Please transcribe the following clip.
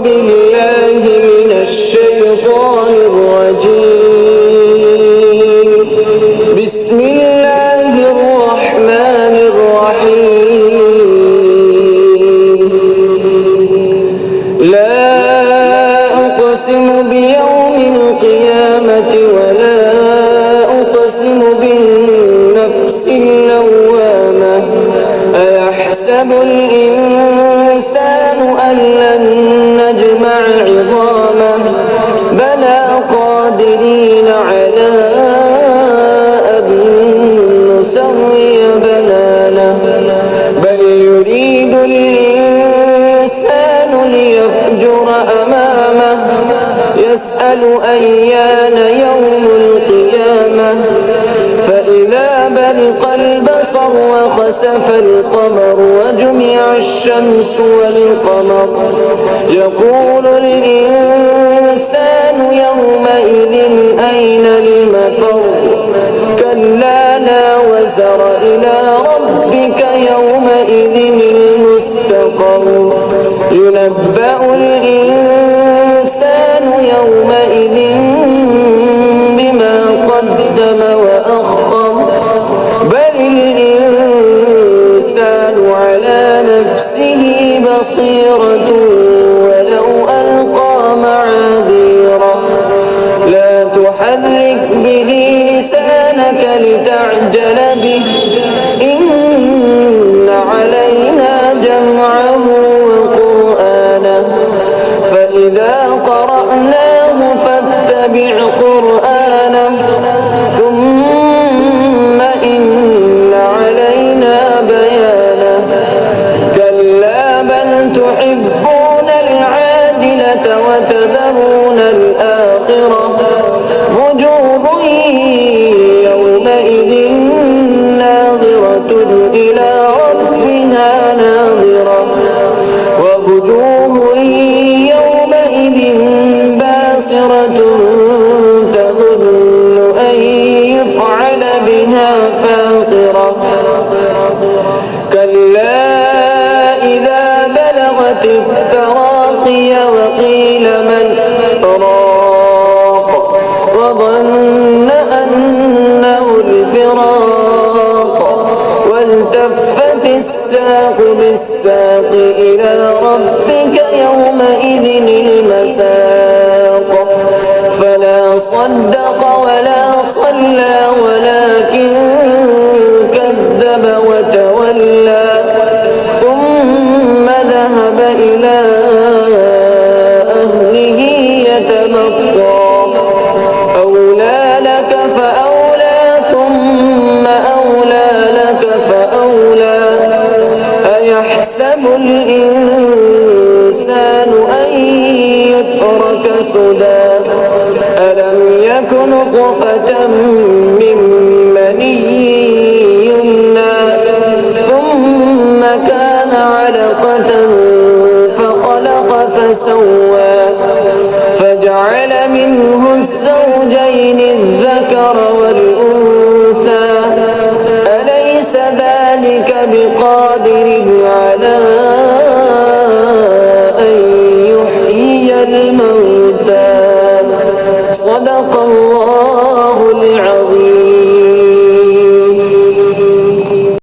بالله من الشيطان الرجيم. بسم الله الرحمن الرحيم. لا أقسم بيوم القيامة ولا أقسم بالنفس اللوامة. أيحسب الإنسان أن لن نجمع عظامه بلى قادرين على أن نسوي بنانه بل يريد الإنسان ليفجر أمامه يسأل أيان يوم القيامة فإذا برق البصر وخسف القمر وجمع الشمس والقمر يقول الإنسان يومئذ أين المفر كلا لا وزر إلى ربك يومئذ المستقر ينبأ الإنسان يومئذ بما قدم وأخر بل الإنسان على نفسه بصيرة ولو ألقى معاذيره لا تحرك به لسانك لتعجل به إن علينا جمعه وقرآنه فإذا قرأناه فاتبع قرآنه ثم إن علينا بيانه كلا بل تحبون العاجلة وتذرون الآخرة وجوه يومئذ ناظرة إلى ربها ناظرة ووجوه يومئذ باسرة تظن أن يفعل بها فاقرة كلا إذا بلغت التراقي وقيل من راق وظن أنه الفراق والتفت الساق بالساق إلى ربك يومئذ المساق فلا صدق ولا صلى ولكن كذب وتولى ثم ذهب إلى أهله يتمطى أولى لك فأولى ثم أولى لك فأولى أيحسب الإنسان أن يترك سدى ألم يكن نطفة من مني يمنى ثم كان علقة فخلق فسوى فجعل منه الزوجين الذكر والأنثى أليس ذلك بقادر على